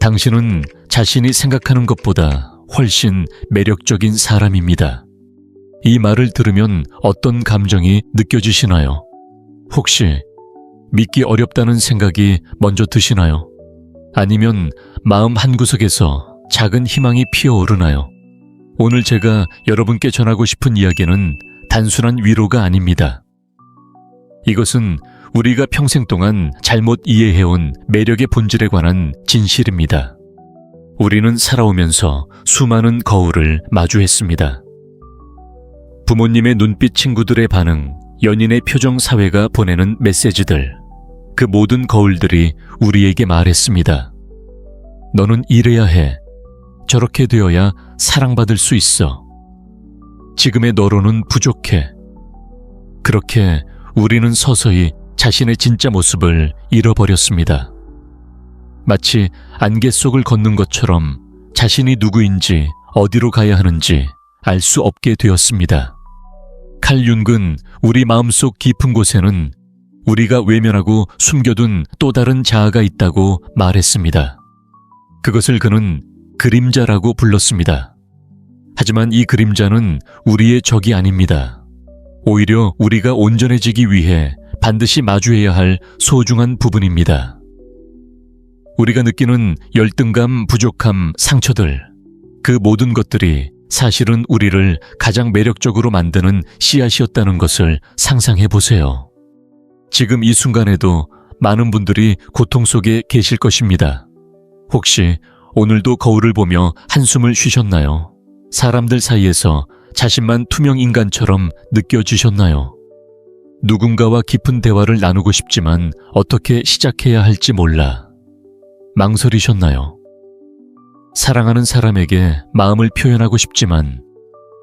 당신은 자신이 생각하는 것보다 훨씬 매력적인 사람입니다. 이 말을 들으면 어떤 감정이 느껴지시나요? 혹시 믿기 어렵다는 생각이 먼저 드시나요? 아니면 마음 한구석에서 작은 희망이 피어오르나요? 오늘 제가 여러분께 전하고 싶은 이야기는 단순한 위로가 아닙니다. 이것은 우리가 평생 동안 잘못 이해해온 매력의 본질에 관한 진실입니다. 우리는 살아오면서 수많은 거울을 마주했습니다. 부모님의 눈빛, 친구들의 반응, 연인의 표정, 사회가 보내는 메시지들, 그 모든 거울들이 우리에게 말했습니다. 너는 이래야 해. 저렇게 되어야 사랑받을 수 있어. 지금의 너로는 부족해. 그렇게 우리는 서서히 자신의 진짜 모습을 잃어버렸습니다. 마치 안개 속을 걷는 것처럼 자신이 누구인지, 어디로 가야 하는지 알 수 없게 되었습니다. 칼 융은 우리 마음속 깊은 곳에는 우리가 외면하고 숨겨둔 또 다른 자아가 있다고 말했습니다. 그것을 그는 그림자라고 불렀습니다. 하지만 이 그림자는 우리의 적이 아닙니다. 오히려 우리가 온전해지기 위해 반드시 마주해야 할 소중한 부분입니다. 우리가 느끼는 열등감, 부족함, 상처들, 그 모든 것들이 사실은 우리를 가장 매력적으로 만드는 씨앗이었다는 것을 상상해 보세요. 지금 이 순간에도 많은 분들이 고통 속에 계실 것입니다. 혹시 오늘도 거울을 보며 한숨을 쉬셨나요? 사람들 사이에서 자신만 투명 인간처럼 느껴지셨나요? 누군가와 깊은 대화를 나누고 싶지만 어떻게 시작해야 할지 몰라 망설이셨나요? 사랑하는 사람에게 마음을 표현하고 싶지만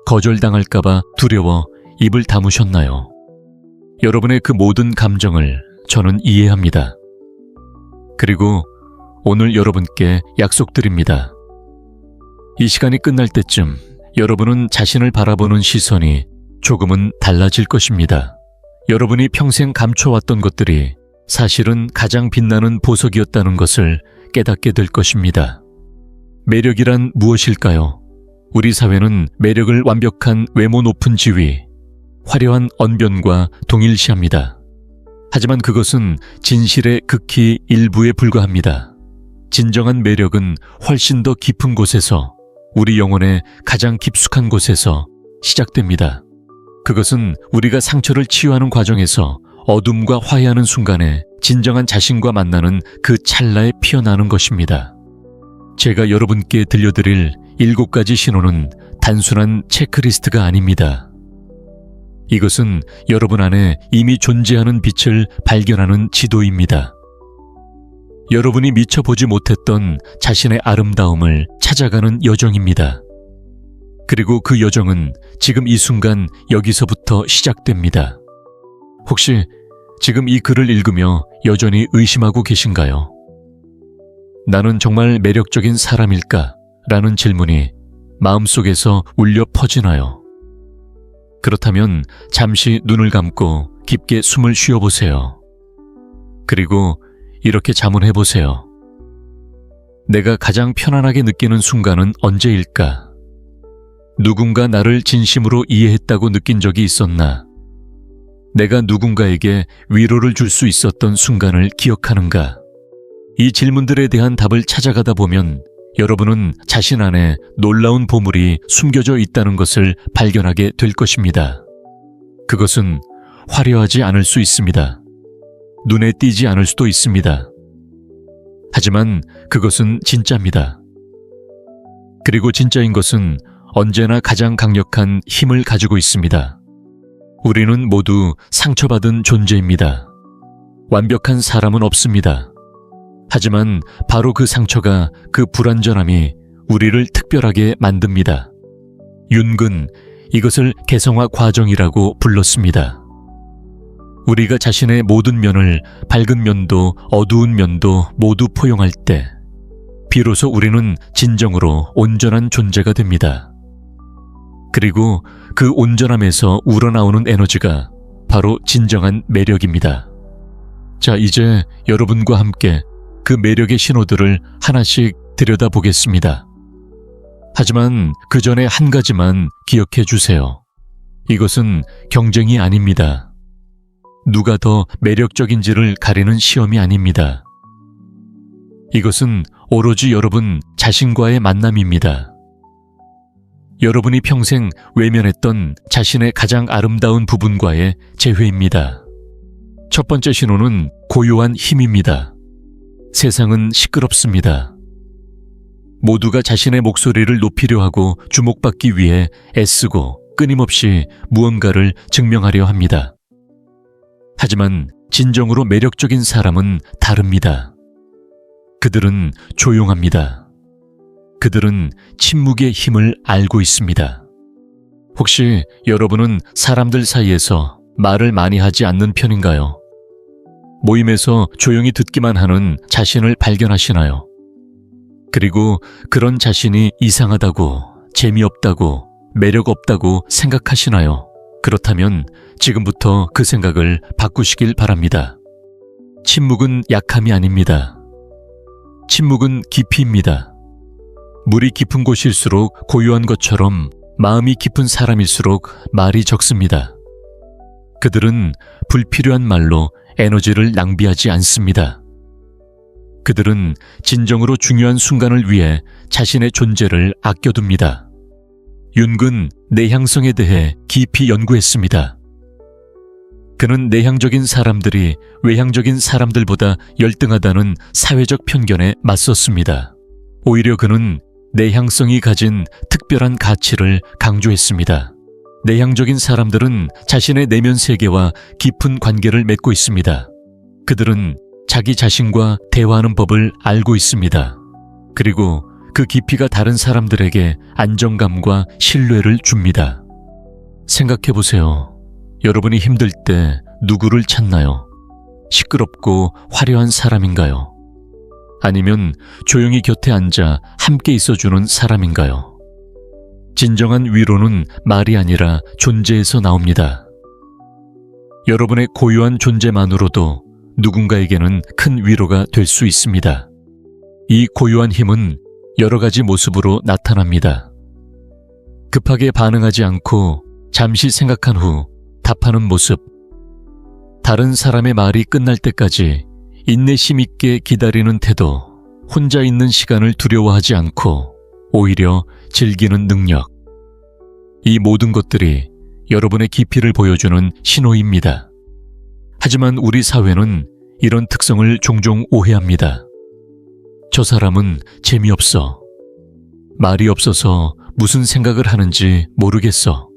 거절당할까봐 두려워 입을 다무셨나요? 여러분의 그 모든 감정을 저는 이해합니다. 그리고 오늘 여러분께 약속드립니다. 이 시간이 끝날 때쯤 여러분은 자신을 바라보는 시선이 조금은 달라질 것입니다. 여러분이 평생 감춰왔던 것들이 사실은 가장 빛나는 보석이었다는 것을 깨닫게 될 것입니다. 매력이란 무엇일까요? 우리 사회는 매력을 완벽한 외모, 높은 지위, 화려한 언변과 동일시합니다. 하지만 그것은 진실의 극히 일부에 불과합니다. 진정한 매력은 훨씬 더 깊은 곳에서, 우리 영혼의 가장 깊숙한 곳에서 시작됩니다. 그것은 우리가 상처를 치유하는 과정에서 어둠과 화해하는 순간에 진정한 자신과 만나는 그 찰나에 피어나는 것입니다. 제가 여러분께 들려드릴 7가지 신호는 단순한 체크리스트가 아닙니다. 이것은 여러분 안에 이미 존재하는 빛을 발견하는 지도입니다. 여러분이 미처 보지 못했던 자신의 아름다움을 찾아가는 여정입니다. 그리고 그 여정은 지금 이 순간 여기서부터 시작됩니다. 혹시 지금 이 글을 읽으며 여전히 의심하고 계신가요? 나는 정말 매력적인 사람일까? 라는 질문이 마음속에서 울려 퍼지나요? 그렇다면 잠시 눈을 감고 깊게 숨을 쉬어보세요. 그리고 이렇게 자문해보세요. 내가 가장 편안하게 느끼는 순간은 언제일까? 누군가 나를 진심으로 이해했다고 느낀 적이 있었나? 내가 누군가에게 위로를 줄 수 있었던 순간을 기억하는가? 이 질문들에 대한 답을 찾아가다 보면 여러분은 자신 안에 놀라운 보물이 숨겨져 있다는 것을 발견하게 될 것입니다. 그것은 화려하지 않을 수 있습니다. 눈에 띄지 않을 수도 있습니다. 하지만 그것은 진짜입니다. 그리고 진짜인 것은 언제나 가장 강력한 힘을 가지고 있습니다. 우리는 모두 상처받은 존재입니다. 완벽한 사람은 없습니다. 하지만 바로 그 상처가, 그 불완전함이 우리를 특별하게 만듭니다. 융은 이것을 개성화 과정이라고 불렀습니다. 우리가 자신의 모든 면을, 밝은 면도 어두운 면도 모두 포용할 때 비로소 우리는 진정으로 온전한 존재가 됩니다. 그리고 그 온전함에서 우러나오는 에너지가 바로 진정한 매력입니다. 자, 이제 여러분과 함께 그 매력의 신호들을 하나씩 들여다보겠습니다. 하지만 그 전에 한 가지만 기억해 주세요. 이것은 경쟁이 아닙니다. 누가 더 매력적인지를 가리는 시험이 아닙니다. 이것은 오로지 여러분 자신과의 만남입니다. 여러분이 평생 외면했던 자신의 가장 아름다운 부분과의 재회입니다. 첫 번째 신호는 고요한 힘입니다. 세상은 시끄럽습니다. 모두가 자신의 목소리를 높이려 하고 주목받기 위해 애쓰고 끊임없이 무언가를 증명하려 합니다. 하지만 진정으로 매력적인 사람은 다릅니다. 그들은 조용합니다. 그들은 침묵의 힘을 알고 있습니다. 혹시 여러분은 사람들 사이에서 말을 많이 하지 않는 편인가요? 모임에서 조용히 듣기만 하는 자신을 발견하시나요? 그리고 그런 자신이 이상하다고, 재미없다고, 매력없다고 생각하시나요? 그렇다면 지금부터 그 생각을 바꾸시길 바랍니다. 침묵은 약함이 아닙니다. 침묵은 깊이입니다. 물이 깊은 곳일수록 고요한 것처럼 마음이 깊은 사람일수록 말이 적습니다. 그들은 불필요한 말로 에너지를 낭비하지 않습니다. 그들은 진정으로 중요한 순간을 위해 자신의 존재를 아껴둡니다. 윤근 내향성에 대해 깊이 연구했습니다. 그는 내향적인 사람들이 외향적인 사람들보다 열등하다는 사회적 편견에 맞섰습니다. 오히려 그는 내향성이 가진 특별한 가치를 강조했습니다. 내향적인 사람들은 자신의 내면 세계와 깊은 관계를 맺고 있습니다. 그들은 자기 자신과 대화하는 법을 알고 있습니다. 그리고 그 깊이가 다른 사람들에게 안정감과 신뢰를 줍니다. 생각해보세요. 여러분이 힘들 때 누구를 찾나요? 시끄럽고 화려한 사람인가요? 아니면 조용히 곁에 앉아 함께 있어주는 사람인가요? 진정한 위로는 말이 아니라 존재에서 나옵니다. 여러분의 고유한 존재만으로도 누군가에게는 큰 위로가 될 수 있습니다. 이 고유한 힘은 여러 가지 모습으로 나타납니다. 급하게 반응하지 않고 잠시 생각한 후 답하는 모습, 다른 사람의 말이 끝날 때까지 인내심 있게 기다리는 태도, 혼자 있는 시간을 두려워하지 않고 오히려 즐기는 능력. 이 모든 것들이 여러분의 깊이를 보여주는 신호입니다. 하지만 우리 사회는 이런 특성을 종종 오해합니다. 저 사람은 재미없어. 말이 없어서 무슨 생각을 하는지 모르겠어.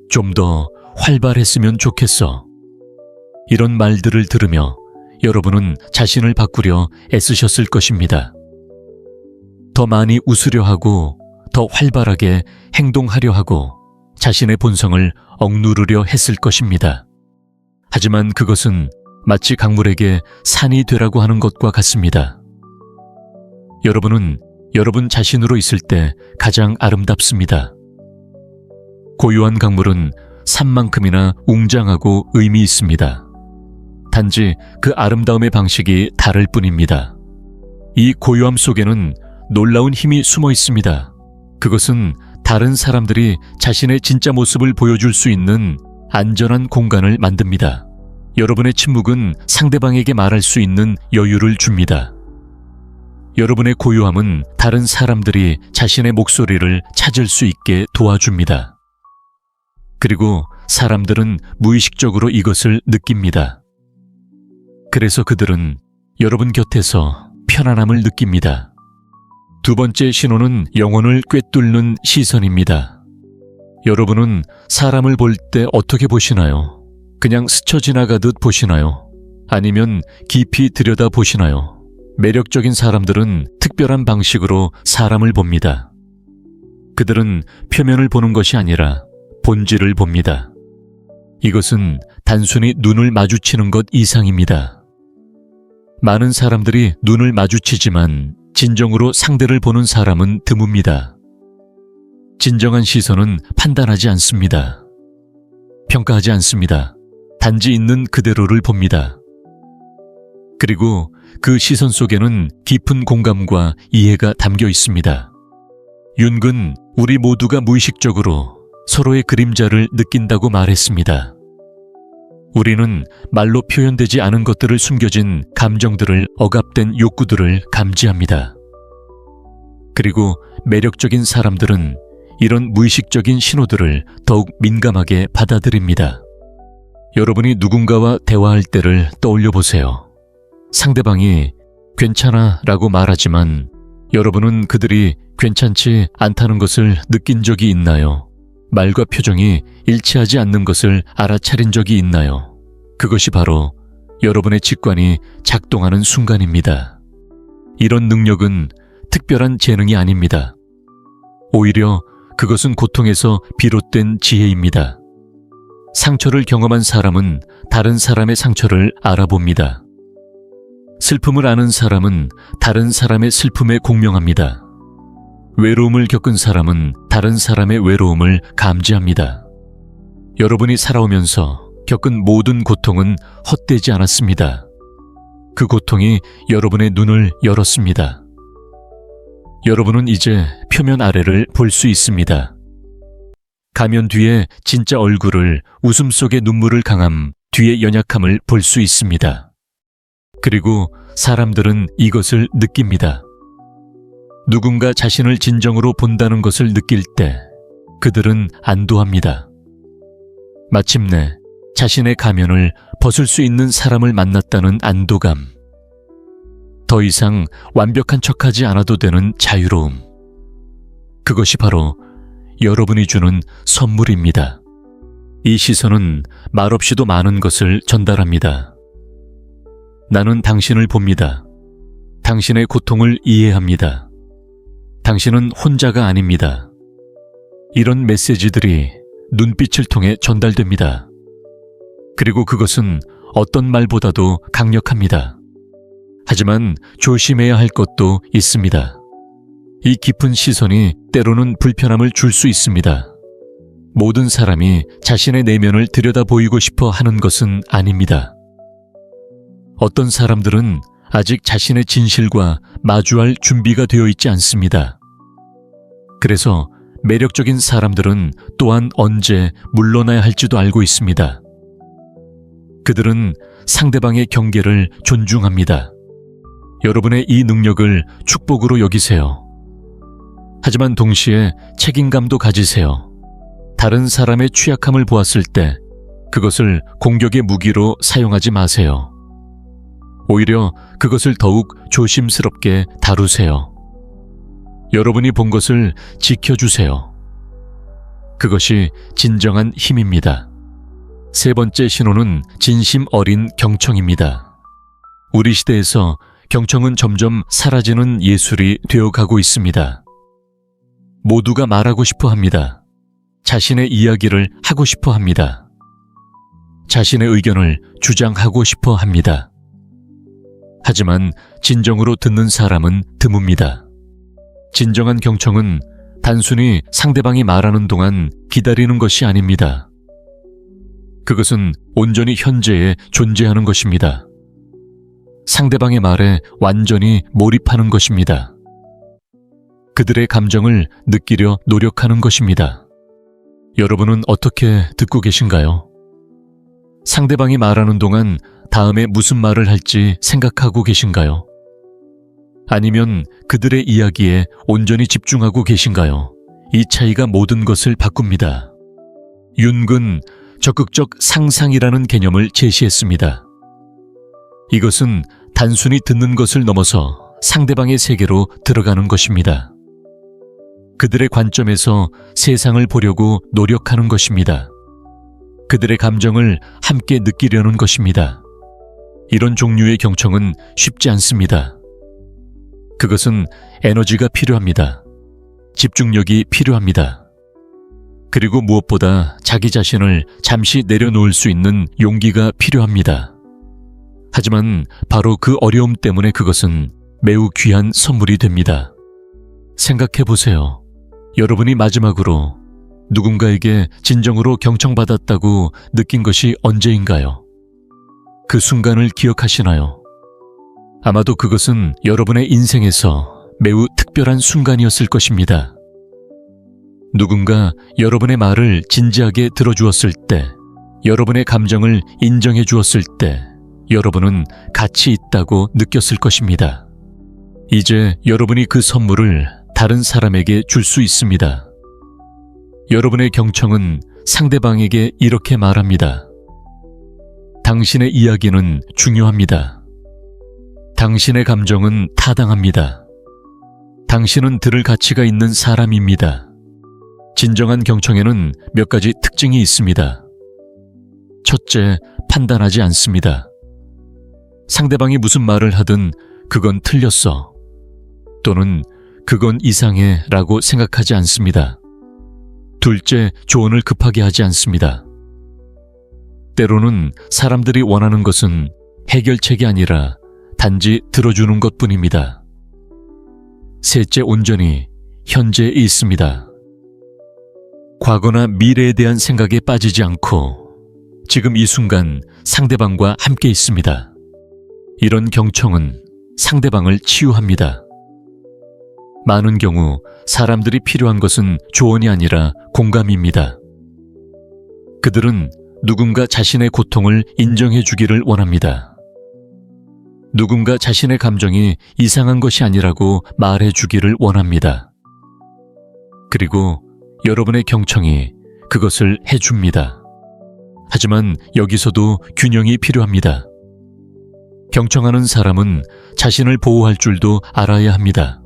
좀 더 활발했으면 좋겠어. 이런 말들을 들으며 여러분은 자신을 바꾸려 애쓰셨을 것입니다. 더 많이 웃으려 하고 더 활발하게 행동하려 하고 자신의 본성을 억누르려 했을 것입니다. 하지만 그것은 마치 강물에게 산이 되라고 하는 것과 같습니다. 여러분은 여러분 자신으로 있을 때 가장 아름답습니다. 고요한 강물은 산만큼이나 웅장하고 의미 있습니다. 단지 그 아름다움의 방식이 다를 뿐입니다. 이 고요함 속에는 놀라운 힘이 숨어 있습니다. 그것은 다른 사람들이 자신의 진짜 모습을 보여줄 수 있는 안전한 공간을 만듭니다. 여러분의 침묵은 상대방에게 말할 수 있는 여유를 줍니다. 여러분의 고요함은 다른 사람들이 자신의 목소리를 찾을 수 있게 도와줍니다. 그리고 사람들은 무의식적으로 이것을 느낍니다. 그래서 그들은 여러분 곁에서 편안함을 느낍니다. 두 번째 신호는 영혼을 꿰뚫는 시선입니다. 여러분은 사람을 볼 때 어떻게 보시나요? 그냥 스쳐 지나가듯 보시나요? 아니면 깊이 들여다 보시나요? 매력적인 사람들은 특별한 방식으로 사람을 봅니다. 그들은 표면을 보는 것이 아니라 본질을 봅니다. 이것은 단순히 눈을 마주치는 것 이상입니다. 많은 사람들이 눈을 마주치지만 진정으로 상대를 보는 사람은 드뭅니다. 진정한 시선은 판단하지 않습니다. 평가하지 않습니다. 단지 있는 그대로를 봅니다. 그리고 그 시선 속에는 깊은 공감과 이해가 담겨 있습니다. 윤근 우리 모두가 무의식적으로 서로의 그림자를 느낀다고 말했습니다. 우리는 말로 표현되지 않은 것들을 숨겨진 감정들을 억압된 욕구들을 감지합니다. 그리고 매력적인 사람들은 이런 무의식적인 신호들을 더욱 민감하게 받아들입니다. 여러분이 누군가와 대화할 때를 떠올려 보세요. 상대방이 괜찮아 라고 말하지만 여러분은 그들이 괜찮지 않다는 것을 느낀 적이 있나요? 말과 표정이 일치하지 않는 것을 알아차린 적이 있나요? 그것이 바로 여러분의 직관이 작동하는 순간입니다. 이런 능력은 특별한 재능이 아닙니다. 오히려 그것은 고통에서 비롯된 지혜입니다. 상처를 경험한 사람은 다른 사람의 상처를 알아봅니다. 슬픔을 아는 사람은 다른 사람의 슬픔에 공명합니다. 외로움을 겪은 사람은 다른 사람의 외로움을 감지합니다. 여러분이 살아오면서 겪은 모든 고통은 헛되지 않았습니다. 그 고통이 여러분의 눈을 열었습니다. 여러분은 이제 표면 아래를 볼 수 있습니다. 가면 뒤에 진짜 얼굴을, 웃음 속의 눈물을 강함, 뒤의 연약함을 볼 수 있습니다. 그리고 사람들은 이것을 느낍니다. 누군가 자신을 진정으로 본다는 것을 느낄 때 그들은 안도합니다. 마침내 자신의 가면을 벗을 수 있는 사람을 만났다는 안도감. 더 이상 완벽한 척하지 않아도 되는 자유로움. 그것이 바로 여러분이 주는 선물입니다. 이 시선은 말없이도 많은 것을 전달합니다. 나는 당신을 봅니다. 당신의 고통을 이해합니다. 당신은 혼자가 아닙니다. 이런 메시지들이 눈빛을 통해 전달됩니다. 그리고 그것은 어떤 말보다도 강력합니다. 하지만 조심해야 할 것도 있습니다. 이 깊은 시선이 때로는 불편함을 줄 수 있습니다. 모든 사람이 자신의 내면을 들여다 보이고 싶어 하는 것은 아닙니다. 어떤 사람들은 아직 자신의 진실과 마주할 준비가 되어 있지 않습니다. 그래서 매력적인 사람들은 또한 언제 물러나야 할지도 알고 있습니다. 그들은 상대방의 경계를 존중합니다. 여러분의 이 능력을 축복으로 여기세요. 하지만 동시에 책임감도 가지세요. 다른 사람의 취약함을 보았을 때 그것을 공격의 무기로 사용하지 마세요. 오히려 그것을 더욱 조심스럽게 다루세요. 여러분이 본 것을 지켜주세요. 그것이 진정한 힘입니다. 세 번째 신호는 진심 어린 경청입니다. 우리 시대에서 경청은 점점 사라지는 예술이 되어가고 있습니다. 모두가 말하고 싶어 합니다. 자신의 이야기를 하고 싶어 합니다. 자신의 의견을 주장하고 싶어 합니다. 하지만 진정으로 듣는 사람은 드뭅니다. 진정한 경청은 단순히 상대방이 말하는 동안 기다리는 것이 아닙니다. 그것은 온전히 현재에 존재하는 것입니다. 상대방의 말에 완전히 몰입하는 것입니다. 그들의 감정을 느끼려 노력하는 것입니다. 여러분은 어떻게 듣고 계신가요? 상대방이 말하는 동안 다음에 무슨 말을 할지 생각하고 계신가요? 아니면 그들의 이야기에 온전히 집중하고 계신가요? 이 차이가 모든 것을 바꿉니다. 윤근 적극적 상상이라는 개념을 제시했습니다. 이것은 단순히 듣는 것을 넘어서 상대방의 세계로 들어가는 것입니다. 그들의 관점에서 세상을 보려고 노력하는 것입니다. 그들의 감정을 함께 느끼려는 것입니다. 이런 종류의 경청은 쉽지 않습니다. 그것은 에너지가 필요합니다. 집중력이 필요합니다. 그리고 무엇보다 자기 자신을 잠시 내려놓을 수 있는 용기가 필요합니다. 하지만 바로 그 어려움 때문에 그것은 매우 귀한 선물이 됩니다. 생각해 보세요. 여러분이 마지막으로 누군가에게 진정으로 경청받았다고 느낀 것이 언제인가요? 그 순간을 기억하시나요? 아마도 그것은 여러분의 인생에서 매우 특별한 순간이었을 것입니다. 누군가 여러분의 말을 진지하게 들어주었을 때, 여러분의 감정을 인정해 주었을 때, 여러분은 가치 있다고 느꼈을 것입니다. 이제 여러분이 그 선물을 다른 사람에게 줄 수 있습니다. 여러분의 경청은 상대방에게 이렇게 말합니다. 당신의 이야기는 중요합니다. 당신의 감정은 타당합니다. 당신은 들을 가치가 있는 사람입니다. 진정한 경청에는 몇 가지 특징이 있습니다. 첫째, 판단하지 않습니다. 상대방이 무슨 말을 하든 그건 틀렸어 또는 그건 이상해 라고 생각하지 않습니다. 둘째, 조언을 급하게 하지 않습니다. 때로는 사람들이 원하는 것은 해결책이 아니라 단지 들어주는 것뿐입니다. 셋째, 온전히 현재에 있습니다. 과거나 미래에 대한 생각에 빠지지 않고 지금 이 순간 상대방과 함께 있습니다. 이런 경청은 상대방을 치유합니다. 많은 경우 사람들이 필요한 것은 조언이 아니라 공감입니다. 그들은 누군가 자신의 고통을 인정해 주기를 원합니다. 누군가 자신의 감정이 이상한 것이 아니라고 말해 주기를 원합니다. 그리고 여러분의 경청이 그것을 해줍니다. 하지만 여기서도 균형이 필요합니다. 경청하는 사람은 자신을 보호할 줄도 알아야 합니다.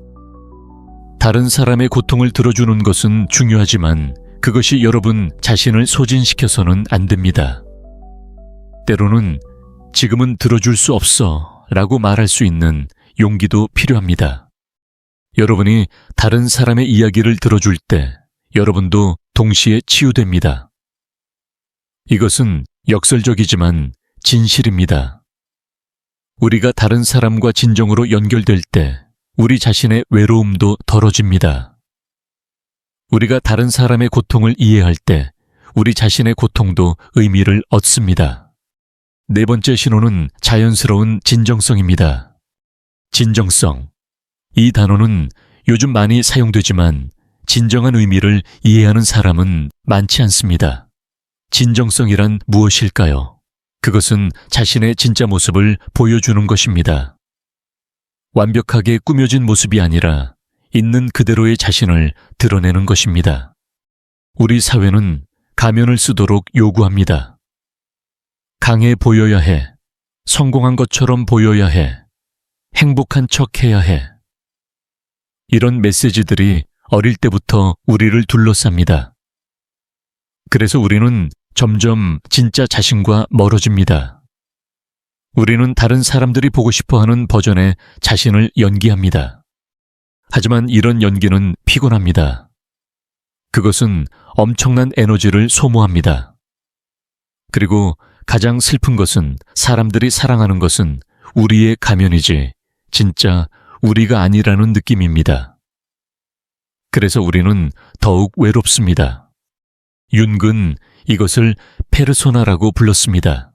다른 사람의 고통을 들어주는 것은 중요하지만 그것이 여러분 자신을 소진시켜서는 안 됩니다. 때로는 지금은 들어줄 수 없어 라고 말할 수 있는 용기도 필요합니다. 여러분이 다른 사람의 이야기를 들어줄 때 여러분도 동시에 치유됩니다. 이것은 역설적이지만 진실입니다. 우리가 다른 사람과 진정으로 연결될 때 우리 자신의 외로움도 덜어집니다. 우리가 다른 사람의 고통을 이해할 때 우리 자신의 고통도 의미를 얻습니다. 네 번째 신호는 자연스러운 진정성입니다. 진정성. 이 단어는 요즘 많이 사용되지만 진정한 의미를 이해하는 사람은 많지 않습니다. 진정성이란 무엇일까요? 그것은 자신의 진짜 모습을 보여주는 것입니다. 완벽하게 꾸며진 모습이 아니라 있는 그대로의 자신을 드러내는 것입니다. 우리 사회는 가면을 쓰도록 요구합니다. 강해 보여야 해. 성공한 것처럼 보여야 해. 행복한 척 해야 해. 이런 메시지들이 어릴 때부터 우리를 둘러쌉니다. 그래서 우리는 점점 진짜 자신과 멀어집니다. 우리는 다른 사람들이 보고 싶어하는 버전의 자신을 연기합니다. 하지만 이런 연기는 피곤합니다. 그것은 엄청난 에너지를 소모합니다. 그리고 가장 슬픈 것은 사람들이 사랑하는 것은 우리의 가면이지 진짜 우리가 아니라는 느낌입니다. 그래서 우리는 더욱 외롭습니다. 윤근 이것을 페르소나라고 불렀습니다.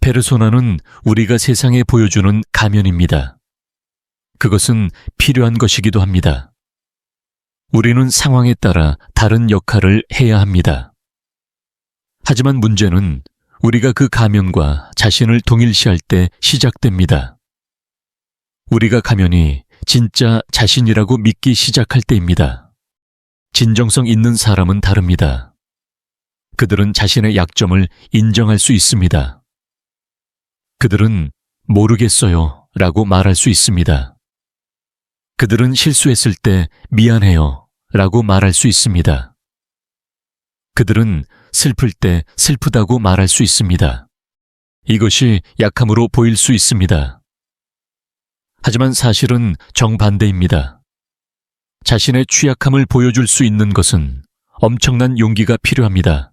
페르소나는 우리가 세상에 보여주는 가면입니다. 그것은 필요한 것이기도 합니다. 우리는 상황에 따라 다른 역할을 해야 합니다. 하지만 문제는 우리가 그 가면과 자신을 동일시할 때 시작됩니다. 우리가 가면이 진짜 자신이라고 믿기 시작할 때입니다. 진정성 있는 사람은 다릅니다. 그들은 자신의 약점을 인정할 수 있습니다. 그들은 모르겠어요 라고 말할 수 있습니다. 그들은 실수했을 때 미안해요 라고 말할 수 있습니다. 그들은 슬플 때 슬프다고 말할 수 있습니다. 이것이 약함으로 보일 수 있습니다. 하지만 사실은 정반대입니다. 자신의 취약함을 보여줄 수 있는 것은 엄청난 용기가 필요합니다.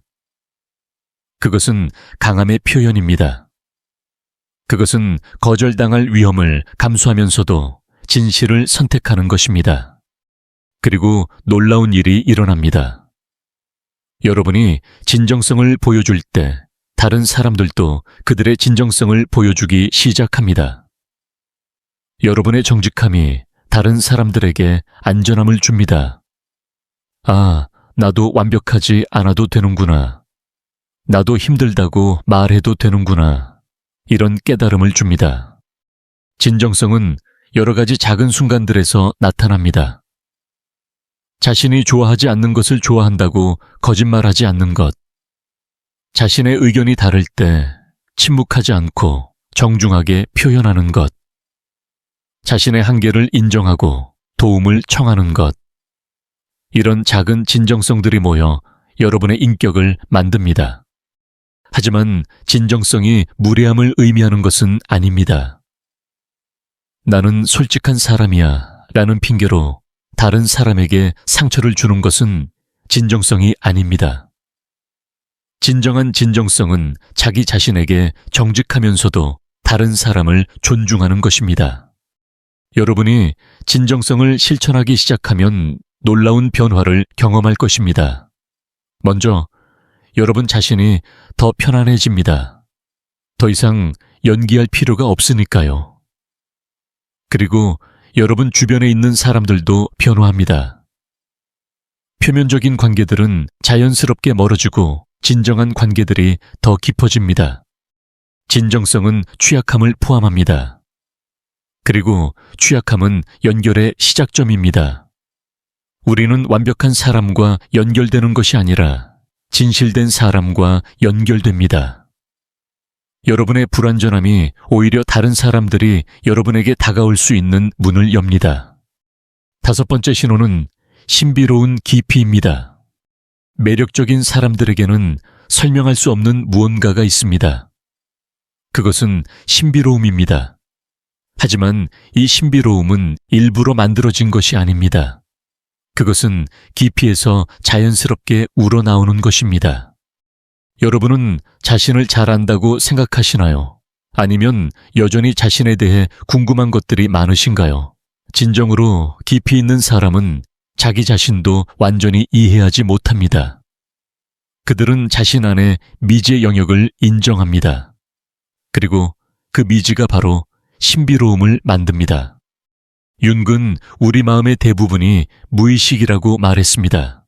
그것은 강함의 표현입니다. 그것은 거절당할 위험을 감수하면서도 진실을 선택하는 것입니다. 그리고 놀라운 일이 일어납니다. 여러분이 진정성을 보여줄 때 다른 사람들도 그들의 진정성을 보여주기 시작합니다. 여러분의 정직함이 다른 사람들에게 안전함을 줍니다. 아, 나도 완벽하지 않아도 되는구나. 나도 힘들다고 말해도 되는구나. 이런 깨달음을 줍니다. 진정성은 여러 가지 작은 순간들에서 나타납니다. 자신이 좋아하지 않는 것을 좋아한다고 거짓말하지 않는 것. 자신의 의견이 다를 때 침묵하지 않고 정중하게 표현하는 것. 자신의 한계를 인정하고 도움을 청하는 것. 이런 작은 진정성들이 모여 여러분의 인격을 만듭니다. 하지만 진정성이 무례함을 의미하는 것은 아닙니다. 나는 솔직한 사람이야 라는 핑계로 다른 사람에게 상처를 주는 것은 진정성이 아닙니다. 진정한 진정성은 자기 자신에게 정직하면서도 다른 사람을 존중하는 것입니다. 여러분이 진정성을 실천하기 시작하면 놀라운 변화를 경험할 것입니다. 먼저 여러분 자신이 더 편안해집니다. 더 이상 연기할 필요가 없으니까요. 그리고 여러분 주변에 있는 사람들도 변화합니다. 표면적인 관계들은 자연스럽게 멀어지고 진정한 관계들이 더 깊어집니다. 진정성은 취약함을 포함합니다. 그리고 취약함은 연결의 시작점입니다. 우리는 완벽한 사람과 연결되는 것이 아니라 진실된 사람과 연결됩니다. 여러분의 불완전함이 오히려 다른 사람들이 여러분에게 다가올 수 있는 문을 엽니다. 다섯 번째 신호는 신비로운 깊이입니다. 매력적인 사람들에게는 설명할 수 없는 무언가가 있습니다. 그것은 신비로움입니다. 하지만 이 신비로움은 일부러 만들어진 것이 아닙니다. 그것은 깊이에서 자연스럽게 우러나오는 것입니다. 여러분은 자신을 잘 안다고 생각하시나요? 아니면 여전히 자신에 대해 궁금한 것들이 많으신가요? 진정으로 깊이 있는 사람은 자기 자신도 완전히 이해하지 못합니다. 그들은 자신 안에 미지의 영역을 인정합니다. 그리고 그 미지가 바로 신비로움을 만듭니다. 윤근 우리 마음의 대부분이 무의식이라고 말했습니다.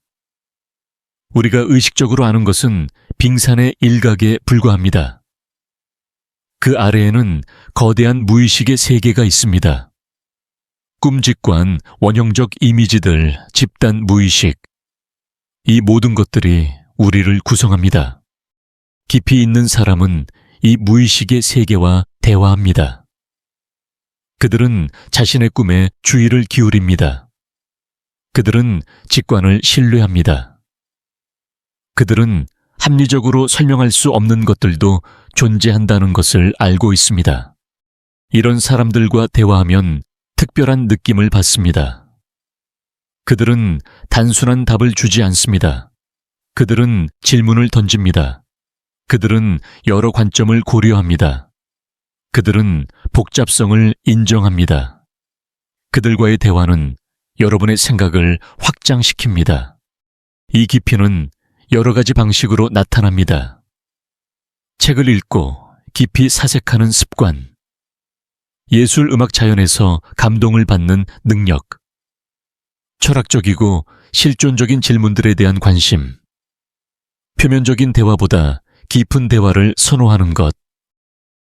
우리가 의식적으로 아는 것은 빙산의 일각에 불과합니다. 그 아래에는 거대한 무의식의 세계가 있습니다. 꿈직관, 원형적 이미지들, 집단 무의식. 이 모든 것들이 우리를 구성합니다. 깊이 있는 사람은 이 무의식의 세계와 대화합니다. 그들은 자신의 꿈에 주의를 기울입니다. 그들은 직관을 신뢰합니다. 그들은 합리적으로 설명할 수 없는 것들도 존재한다는 것을 알고 있습니다. 이런 사람들과 대화하면 특별한 느낌을 받습니다. 그들은 단순한 답을 주지 않습니다. 그들은 질문을 던집니다. 그들은 여러 관점을 고려합니다. 그들은 복잡성을 인정합니다. 그들과의 대화는 여러분의 생각을 확장시킵니다. 이 깊이는 여러 가지 방식으로 나타납니다. 책을 읽고 깊이 사색하는 습관, 예술 음악 자연에서 감동을 받는 능력, 철학적이고 실존적인 질문들에 대한 관심, 표면적인 대화보다 깊은 대화를 선호하는 것.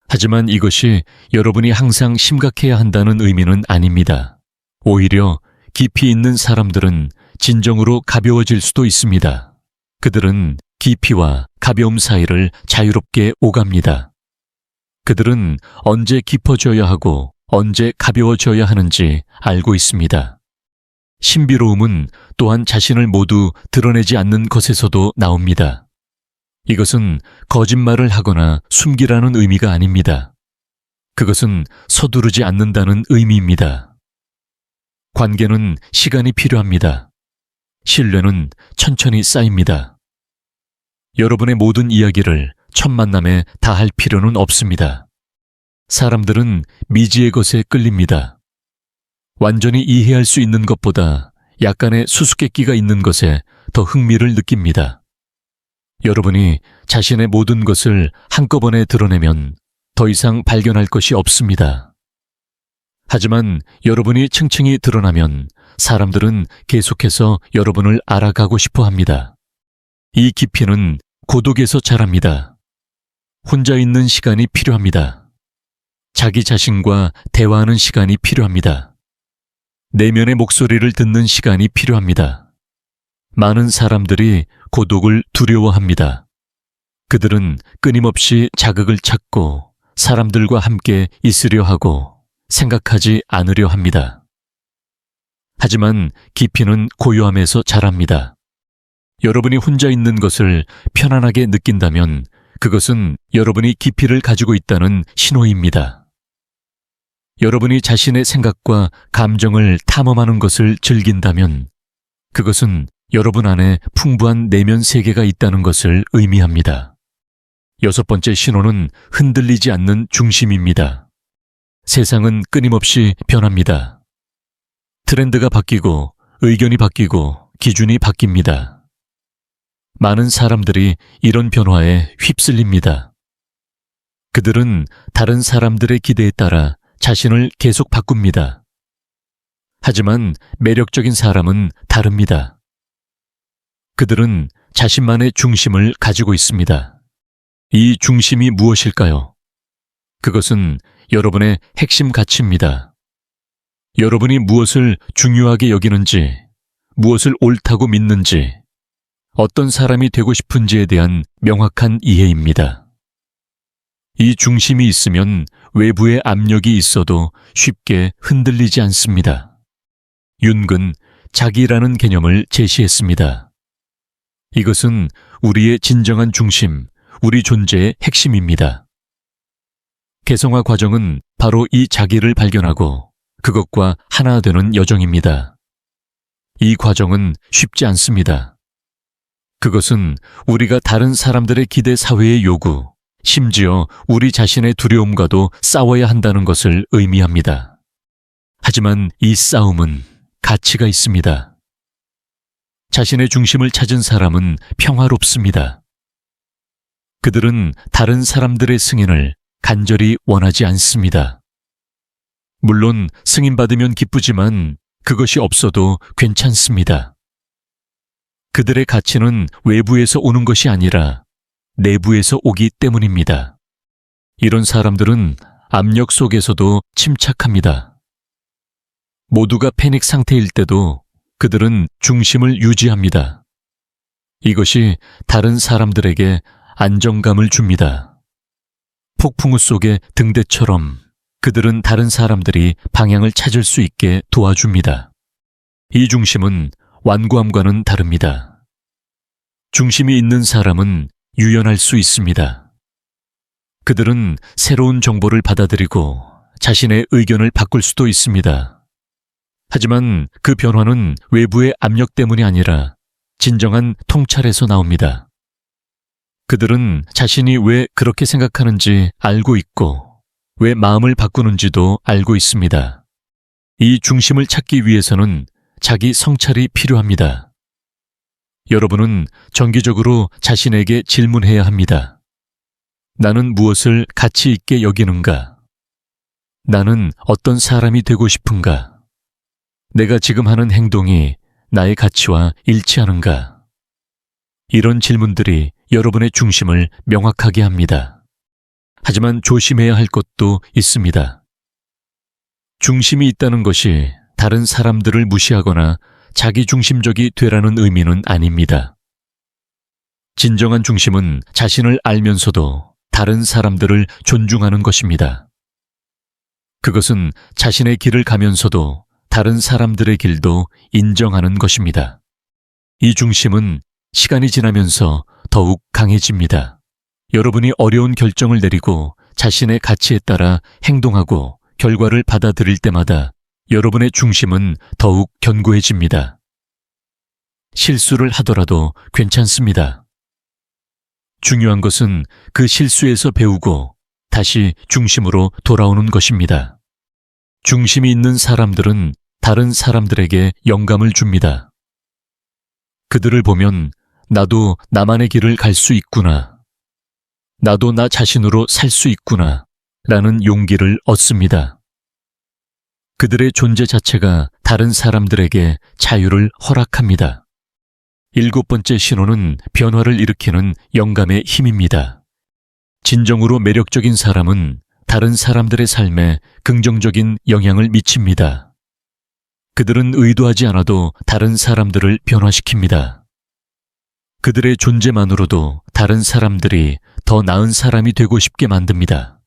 하지만 이것이 여러분이 항상 심각해야 한다는 의미는 아닙니다. 오히려 깊이 있는 사람들은 진정으로 가벼워질 수도 있습니다. 그들은 깊이와 가벼움 사이를 자유롭게 오갑니다. 그들은 언제 깊어져야 하고 언제 가벼워져야 하는지 알고 있습니다. 신비로움은 또한 자신을 모두 드러내지 않는 것에서도 나옵니다. 이것은 거짓말을 하거나 숨기라는 의미가 아닙니다. 그것은 서두르지 않는다는 의미입니다. 관계는 시간이 필요합니다. 신뢰는 천천히 쌓입니다. 여러분의 모든 이야기를 첫 만남에 다 할 필요는 없습니다. 사람들은 미지의 것에 끌립니다. 완전히 이해할 수 있는 것보다 약간의 수수께끼가 있는 것에 더 흥미를 느낍니다. 여러분이 자신의 모든 것을 한꺼번에 드러내면 더 이상 발견할 것이 없습니다. 하지만 여러분이 층층이 드러나면 사람들은 계속해서 여러분을 알아가고 싶어 합니다. 이 깊이는 고독에서 자랍니다. 혼자 있는 시간이 필요합니다. 자기 자신과 대화하는 시간이 필요합니다. 내면의 목소리를 듣는 시간이 필요합니다. 많은 사람들이 고독을 두려워합니다. 그들은 끊임없이 자극을 찾고 사람들과 함께 있으려 하고 생각하지 않으려 합니다. 하지만 깊이는 고요함에서 자랍니다. 여러분이 혼자 있는 것을 편안하게 느낀다면 그것은 여러분이 깊이를 가지고 있다는 신호입니다. 여러분이 자신의 생각과 감정을 탐험하는 것을 즐긴다면 그것은 여러분 안에 풍부한 내면 세계가 있다는 것을 의미합니다. 여섯 번째 신호는 흔들리지 않는 중심입니다. 세상은 끊임없이 변합니다. 트렌드가 바뀌고 의견이 바뀌고 기준이 바뀝니다. 많은 사람들이 이런 변화에 휩쓸립니다. 그들은 다른 사람들의 기대에 따라 자신을 계속 바꿉니다. 하지만 매력적인 사람은 다릅니다. 그들은 자신만의 중심을 가지고 있습니다. 이 중심이 무엇일까요? 그것은 여러분의 핵심 가치입니다. 여러분이 무엇을 중요하게 여기는지, 무엇을 옳다고 믿는지, 어떤 사람이 되고 싶은지에 대한 명확한 이해입니다. 이 중심이 있으면 외부의 압력이 있어도 쉽게 흔들리지 않습니다. 윤근 자기라는 개념을 제시했습니다. 이것은 우리의 진정한 중심, 우리 존재의 핵심입니다. 개성화 과정은 바로 이 자기를 발견하고 그것과 하나 되는 여정입니다. 이 과정은 쉽지 않습니다. 그것은 우리가 다른 사람들의 기대 사회의 요구, 심지어 우리 자신의 두려움과도 싸워야 한다는 것을 의미합니다. 하지만 이 싸움은 가치가 있습니다. 자신의 중심을 찾은 사람은 평화롭습니다. 그들은 다른 사람들의 승인을 간절히 원하지 않습니다. 물론 승인받으면 기쁘지만 그것이 없어도 괜찮습니다. 그들의 가치는 외부에서 오는 것이 아니라 내부에서 오기 때문입니다. 이런 사람들은 압력 속에서도 침착합니다. 모두가 패닉 상태일 때도 그들은 중심을 유지합니다. 이것이 다른 사람들에게 안정감을 줍니다. 폭풍우 속의 등대처럼 그들은 다른 사람들이 방향을 찾을 수 있게 도와줍니다. 이 중심은 완고함과는 다릅니다. 중심이 있는 사람은 유연할 수 있습니다. 그들은 새로운 정보를 받아들이고 자신의 의견을 바꿀 수도 있습니다. 하지만 그 변화는 외부의 압력 때문이 아니라 진정한 통찰에서 나옵니다. 그들은 자신이 왜 그렇게 생각하는지 알고 있고 왜 마음을 바꾸는지도 알고 있습니다. 이 중심을 찾기 위해서는 자기 성찰이 필요합니다. 여러분은 정기적으로 자신에게 질문해야 합니다. 나는 무엇을 가치 있게 여기는가? 나는 어떤 사람이 되고 싶은가? 내가 지금 하는 행동이 나의 가치와 일치하는가? 이런 질문들이 여러분의 중심을 명확하게 합니다. 하지만 조심해야 할 것도 있습니다. 중심이 있다는 것이 다른 사람들을 무시하거나 자기중심적이 되라는 의미는 아닙니다. 진정한 중심은 자신을 알면서도 다른 사람들을 존중하는 것입니다. 그것은 자신의 길을 가면서도 다른 사람들의 길도 인정하는 것입니다. 이 중심은 시간이 지나면서 더욱 강해집니다. 여러분이 어려운 결정을 내리고 자신의 가치에 따라 행동하고 결과를 받아들일 때마다 여러분의 중심은 더욱 견고해집니다. 실수를 하더라도 괜찮습니다. 중요한 것은 그 실수에서 배우고 다시 중심으로 돌아오는 것입니다. 중심이 있는 사람들은 다른 사람들에게 영감을 줍니다. 그들을 보면 나도 나만의 길을 갈 수 있구나. 나도 나 자신으로 살 수 있구나. 라는 용기를 얻습니다. 그들의 존재 자체가 다른 사람들에게 자유를 허락합니다. 7번째 신호는 변화를 일으키는 영감의 힘입니다. 진정으로 매력적인 사람은 다른 사람들의 삶에 긍정적인 영향을 미칩니다. 그들은 의도하지 않아도 다른 사람들을 변화시킵니다. 그들의 존재만으로도 다른 사람들이 더 나은 사람이 되고 싶게 만듭니다.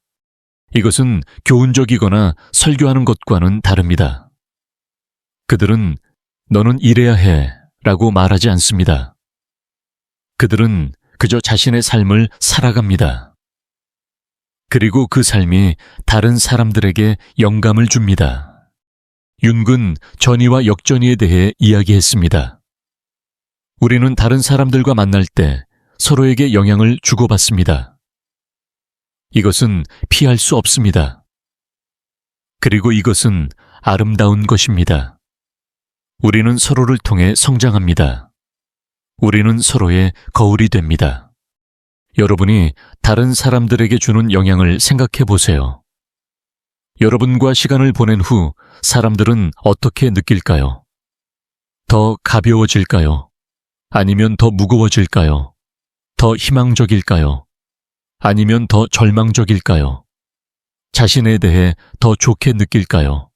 이것은 교훈적이거나 설교하는 것과는 다릅니다. 그들은 너는 이래야 해 라고 말하지 않습니다. 그들은 그저 자신의 삶을 살아갑니다. 그리고 그 삶이 다른 사람들에게 영감을 줍니다. 윤근 전의와 역전의에 대해 이야기했습니다. 우리는 다른 사람들과 만날 때 서로에게 영향을 주고받습니다. 이것은 피할 수 없습니다. 그리고 이것은 아름다운 것입니다. 우리는 서로를 통해 성장합니다. 우리는 서로의 거울이 됩니다. 여러분이 다른 사람들에게 주는 영향을 생각해 보세요. 여러분과 시간을 보낸 후 사람들은 어떻게 느낄까요? 더 가벼워질까요? 아니면 더 무거워질까요? 더 희망적일까요? 아니면 더 절망적일까요? 자신에 대해 더 좋게 느낄까요?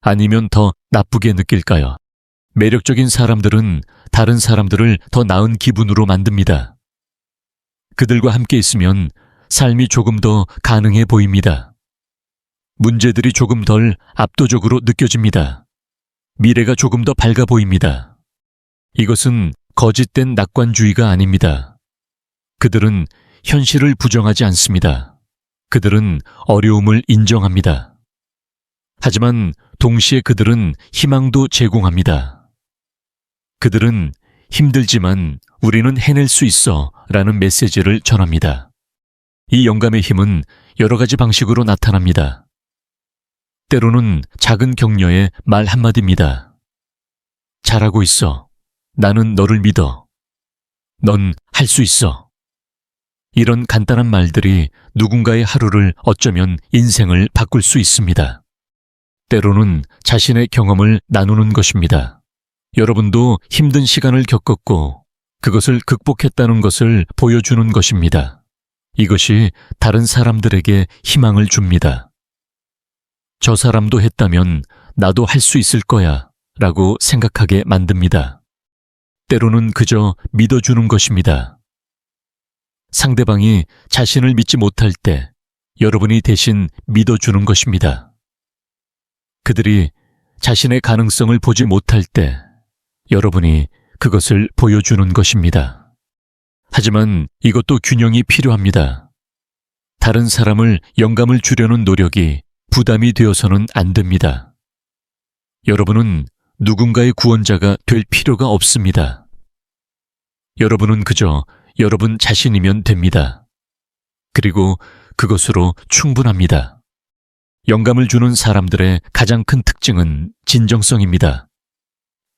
아니면 더 나쁘게 느낄까요? 매력적인 사람들은 다른 사람들을 더 나은 기분으로 만듭니다. 그들과 함께 있으면 삶이 조금 더 가능해 보입니다. 문제들이 조금 덜 압도적으로 느껴집니다. 미래가 조금 더 밝아 보입니다. 이것은 거짓된 낙관주의가 아닙니다. 그들은 현실을 부정하지 않습니다. 그들은 어려움을 인정합니다. 하지만 동시에 그들은 희망도 제공합니다. 그들은 힘들지만 우리는 해낼 수 있어 라는 메시지를 전합니다. 이 영감의 힘은 여러 가지 방식으로 나타납니다. 때로는 작은 격려의 말 한마디입니다. 잘하고 있어. 나는 너를 믿어. 넌 할 수 있어. 이런 간단한 말들이 누군가의 하루를 어쩌면 인생을 바꿀 수 있습니다. 때로는 자신의 경험을 나누는 것입니다. 여러분도 힘든 시간을 겪었고 그것을 극복했다는 것을 보여주는 것입니다. 이것이 다른 사람들에게 희망을 줍니다. 저 사람도 했다면 나도 할 수 있을 거야 라고 생각하게 만듭니다. 때로는 그저 믿어주는 것입니다. 상대방이 자신을 믿지 못할 때 여러분이 대신 믿어주는 것입니다. 그들이 자신의 가능성을 보지 못할 때 여러분이 그것을 보여주는 것입니다. 하지만 이것도 균형이 필요합니다. 다른 사람을 영감을 주려는 노력이 부담이 되어서는 안 됩니다. 여러분은 누군가의 구원자가 될 필요가 없습니다. 여러분은 그저 여러분 자신이면 됩니다. 그리고 그것으로 충분합니다. 영감을 주는 사람들의 가장 큰 특징은 진정성입니다.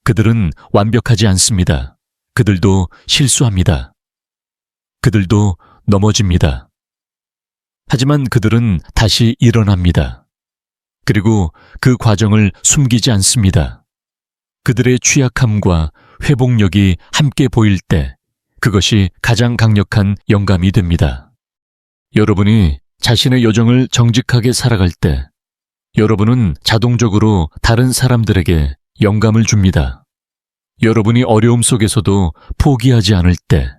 그들은 완벽하지 않습니다. 그들도 실수합니다. 그들도 넘어집니다. 하지만 그들은 다시 일어납니다. 그리고 그 과정을 숨기지 않습니다. 그들의 취약함과 회복력이 함께 보일 때 그것이 가장 강력한 영감이 됩니다. 여러분이 자신의 여정을 정직하게 살아갈 때 여러분은 자동적으로 다른 사람들에게 영감을 줍니다. 여러분이 어려움 속에서도 포기하지 않을 때,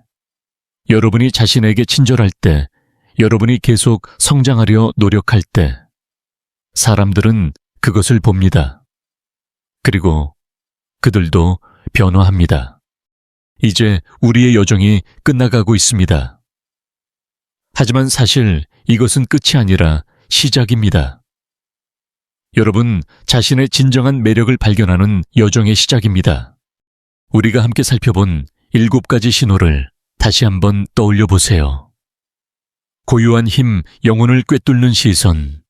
여러분이 자신에게 친절할 때, 여러분이 계속 성장하려 노력할 때 사람들은 그것을 봅니다. 그리고 그들도 변화합니다. 이제 우리의 여정이 끝나가고 있습니다. 하지만 사실 이것은 끝이 아니라 시작입니다. 여러분 자신의 진정한 매력을 발견하는 여정의 시작입니다. 우리가 함께 살펴본 7가지 신호를 다시 한번 떠올려 보세요. 고유한 힘, 영혼을 꿰뚫는 시선,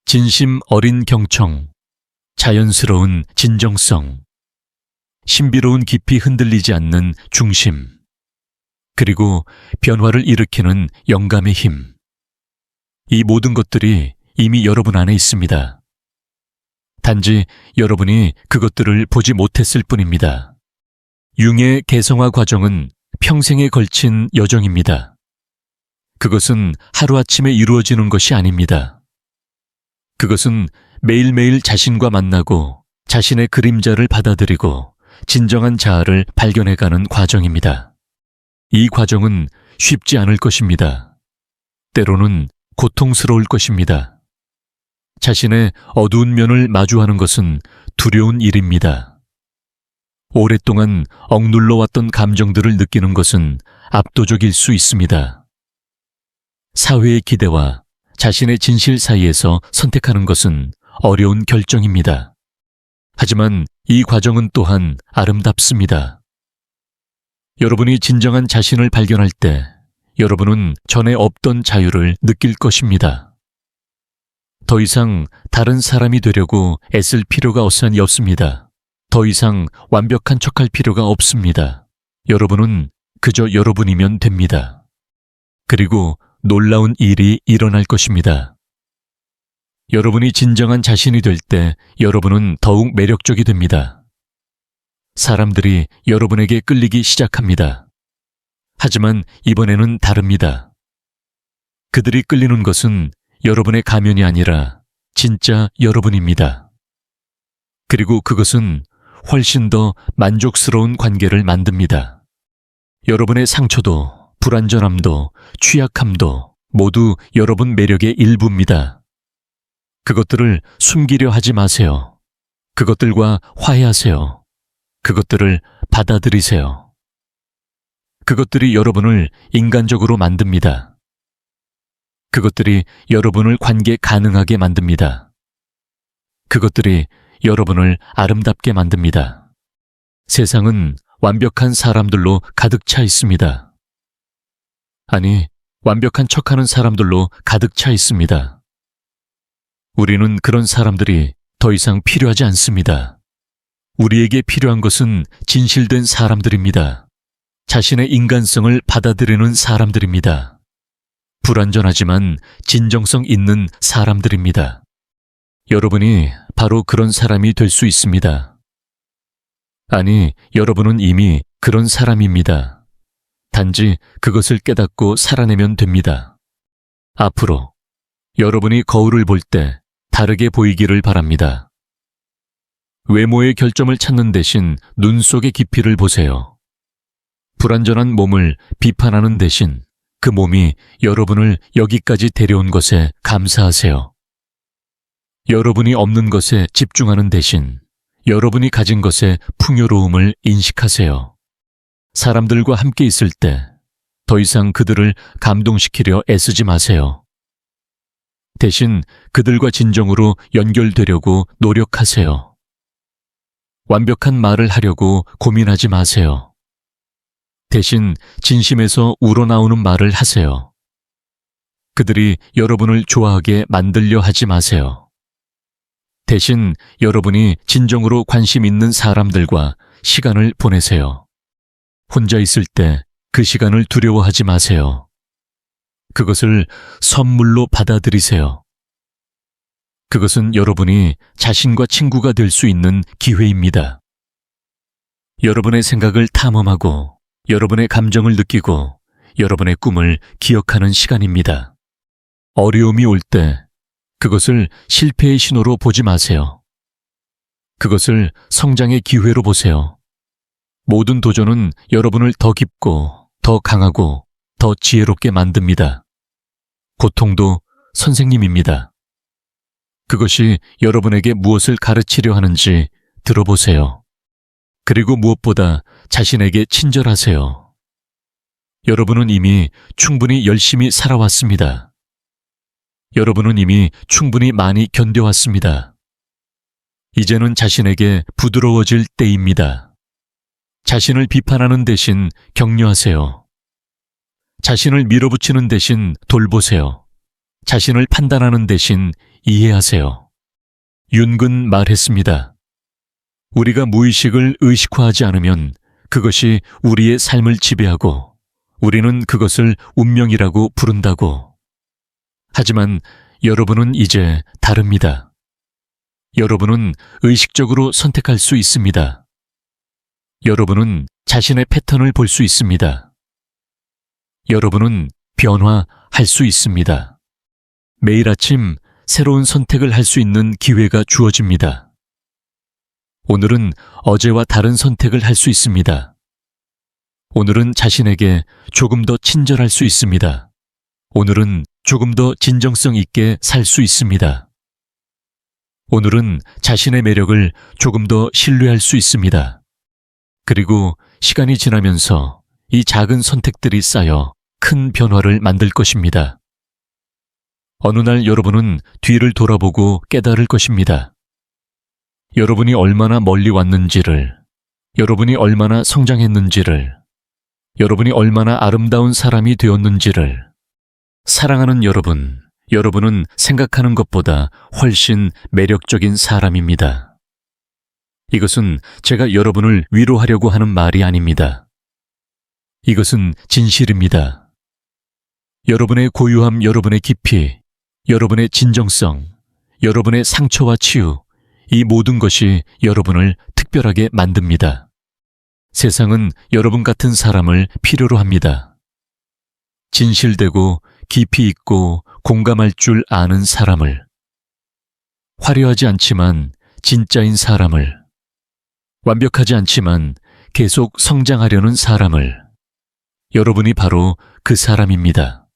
진심 어린 경청, 자연스러운 진정성, 신비로운 깊이 흔들리지 않는 중심, 그리고 변화를 일으키는 영감의 힘. 이 모든 것들이 이미 여러분 안에 있습니다. 단지 여러분이 그것들을 보지 못했을 뿐입니다. 융의 개성화 과정은 평생에 걸친 여정입니다. 그것은 하루아침에 이루어지는 것이 아닙니다. 그것은 매일매일 자신과 만나고 자신의 그림자를 받아들이고 진정한 자아를 발견해가는 과정입니다. 이 과정은 쉽지 않을 것입니다. 때로는 고통스러울 것입니다. 자신의 어두운 면을 마주하는 것은 두려운 일입니다. 오랫동안 억눌러왔던 감정들을 느끼는 것은 압도적일 수 있습니다. 사회의 기대와 자신의 진실 사이에서 선택하는 것은 어려운 결정입니다. 하지만 이 과정은 또한 아름답습니다. 여러분이 진정한 자신을 발견할 때 여러분은 전에 없던 자유를 느낄 것입니다. 더 이상 다른 사람이 되려고 애쓸 필요가 없습니다. 더 이상 완벽한 척할 필요가 없습니다. 여러분은 그저 여러분이면 됩니다. 그리고 놀라운 일이 일어날 것입니다. 여러분이 진정한 자신이 될 때 여러분은 더욱 매력적이 됩니다. 사람들이 여러분에게 끌리기 시작합니다. 하지만 이번에는 다릅니다. 그들이 끌리는 것은 여러분의 가면이 아니라 진짜 여러분입니다. 그리고 그것은 훨씬 더 만족스러운 관계를 만듭니다. 여러분의 상처도, 불완전함도, 취약함도 모두 여러분 매력의 일부입니다. 그것들을 숨기려 하지 마세요. 그것들과 화해하세요. 그것들을 받아들이세요. 그것들이 여러분을 인간적으로 만듭니다. 그것들이 여러분을 관계 가능하게 만듭니다. 그것들이 여러분을 아름답게 만듭니다. 세상은 완벽한 사람들로 가득 차 있습니다. 아니, 완벽한 척하는 사람들로 가득 차 있습니다. 우리는 그런 사람들이 더 이상 필요하지 않습니다. 우리에게 필요한 것은 진실된 사람들입니다. 자신의 인간성을 받아들이는 사람들입니다. 불완전하지만 진정성 있는 사람들입니다. 여러분이 바로 그런 사람이 될 수 있습니다. 아니, 여러분은 이미 그런 사람입니다. 단지 그것을 깨닫고 살아내면 됩니다. 앞으로 여러분이 거울을 볼 때 다르게 보이기를 바랍니다. 외모의 결점을 찾는 대신 눈 속의 깊이를 보세요. 불완전한 몸을 비판하는 대신 그 몸이 여러분을 여기까지 데려온 것에 감사하세요. 여러분이 없는 것에 집중하는 대신 여러분이 가진 것의 풍요로움을 인식하세요. 사람들과 함께 있을 때 더 이상 그들을 감동시키려 애쓰지 마세요. 대신 그들과 진정으로 연결되려고 노력하세요. 완벽한 말을 하려고 고민하지 마세요. 대신 진심에서 우러나오는 말을 하세요. 그들이 여러분을 좋아하게 만들려 하지 마세요. 대신 여러분이 진정으로 관심 있는 사람들과 시간을 보내세요. 혼자 있을 때 그 시간을 두려워하지 마세요. 그것을 선물로 받아들이세요. 그것은 여러분이 자신과 친구가 될 수 있는 기회입니다. 여러분의 생각을 탐험하고 여러분의 감정을 느끼고 여러분의 꿈을 기억하는 시간입니다. 어려움이 올 때 그것을 실패의 신호로 보지 마세요. 그것을 성장의 기회로 보세요. 모든 도전은 여러분을 더 깊고 더 강하고 더 지혜롭게 만듭니다. 고통도 선생님입니다. 그것이 여러분에게 무엇을 가르치려 하는지 들어보세요. 그리고 무엇보다 자신에게 친절하세요. 여러분은 이미 충분히 열심히 살아왔습니다. 여러분은 이미 충분히 많이 견뎌왔습니다. 이제는 자신에게 부드러워질 때입니다. 자신을 비판하는 대신 격려하세요. 자신을 밀어붙이는 대신 돌보세요. 자신을 판단하는 대신 이해하세요. 윤근 말했습니다. 우리가 무의식을 의식화하지 않으면 그것이 우리의 삶을 지배하고 우리는 그것을 운명이라고 부른다고. 하지만 여러분은 이제 다릅니다. 여러분은 의식적으로 선택할 수 있습니다. 여러분은 자신의 패턴을 볼 수 있습니다. 여러분은 변화할 수 있습니다. 매일 아침 새로운 선택을 할 수 있는 기회가 주어집니다. 오늘은 어제와 다른 선택을 할 수 있습니다. 오늘은 자신에게 조금 더 친절할 수 있습니다. 오늘은 조금 더 진정성 있게 살 수 있습니다. 오늘은 자신의 매력을 조금 더 신뢰할 수 있습니다. 그리고 시간이 지나면서 이 작은 선택들이 쌓여 큰 변화를 만들 것입니다. 어느 날 여러분은 뒤를 돌아보고 깨달을 것입니다. 여러분이 얼마나 멀리 왔는지를, 여러분이 얼마나 성장했는지를, 여러분이 얼마나 아름다운 사람이 되었는지를, 사랑하는 여러분, 여러분은 생각하는 것보다 훨씬 매력적인 사람입니다. 이것은 제가 여러분을 위로하려고 하는 말이 아닙니다. 이것은 진실입니다. 여러분의 고유함, 여러분의 깊이, 여러분의 진정성, 여러분의 상처와 치유, 이 모든 것이 여러분을 특별하게 만듭니다. 세상은 여러분 같은 사람을 필요로 합니다. 진실되고 깊이 있고 공감할 줄 아는 사람을, 화려하지 않지만 진짜인 사람을, 완벽하지 않지만 계속 성장하려는 사람을, 여러분이 바로 그 사람입니다.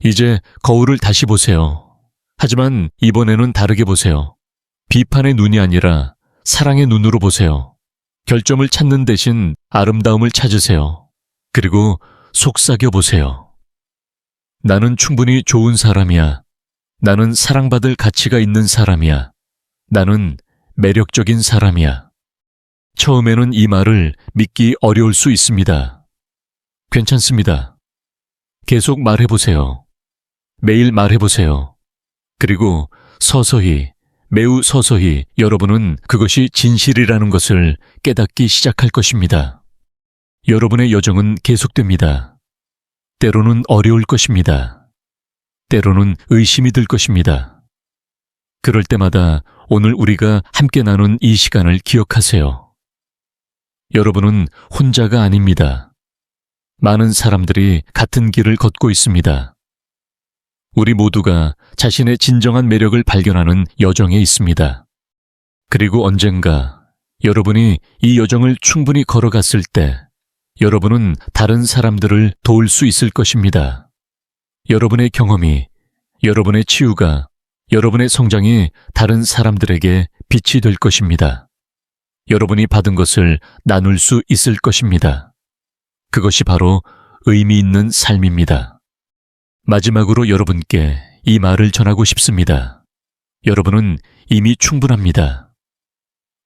이제 거울을 다시 보세요. 하지만 이번에는 다르게 보세요. 비판의 눈이 아니라 사랑의 눈으로 보세요. 결점을 찾는 대신 아름다움을 찾으세요. 그리고 속삭여 보세요. 나는 충분히 좋은 사람이야. 나는 사랑받을 가치가 있는 사람이야. 나는 매력적인 사람이야. 처음에는 이 말을 믿기 어려울 수 있습니다. 괜찮습니다. 계속 말해보세요. 매일 말해보세요. 그리고 서서히, 매우 서서히 여러분은 그것이 진실이라는 것을 깨닫기 시작할 것입니다. 여러분의 여정은 계속됩니다. 때로는 어려울 것입니다. 때로는 의심이 들 것입니다. 그럴 때마다 오늘 우리가 함께 나눈 이 시간을 기억하세요. 여러분은 혼자가 아닙니다. 많은 사람들이 같은 길을 걷고 있습니다. 우리 모두가 자신의 진정한 매력을 발견하는 여정에 있습니다. 그리고 언젠가 여러분이 이 여정을 충분히 걸어갔을 때 여러분은 다른 사람들을 도울 수 있을 것입니다. 여러분의 경험이, 여러분의 치유가, 여러분의 성장이 다른 사람들에게 빛이 될 것입니다. 여러분이 받은 것을 나눌 수 있을 것입니다. 그것이 바로 의미 있는 삶입니다. 마지막으로 여러분께 이 말을 전하고 싶습니다. 여러분은 이미 충분합니다.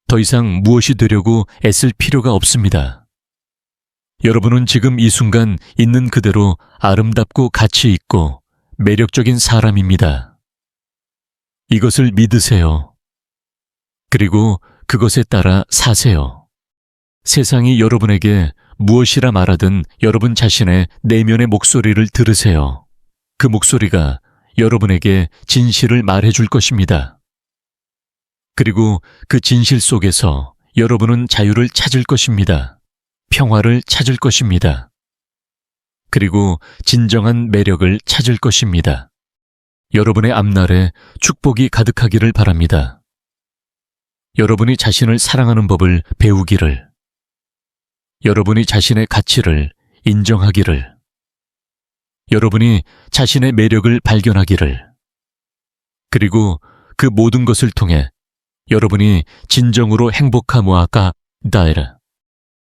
더 이상 무엇이 되려고 애쓸 필요가 없습니다. 여러분은 지금 이 순간 있는 그대로 아름답고 가치 있고 매력적인 사람입니다. 이것을 믿으세요. 그리고 그것에 따라 사세요. 세상이 여러분에게 무엇이라 말하든 여러분 자신의 내면의 목소리를 들으세요. 그 목소리가 여러분에게 진실을 말해줄 것입니다. 그리고 그 진실 속에서 여러분은 자유를 찾을 것입니다. 평화를 찾을 것입니다. 그리고 진정한 매력을 찾을 것입니다. 여러분의 앞날에 축복이 가득하기를 바랍니다. 여러분이 자신을 사랑하는 법을 배우기를, 여러분이 자신의 가치를 인정하기를, 여러분이 자신의 매력을 발견하기를, 그리고 그 모든 것을 통해 여러분이 진정으로 행복함과 다이라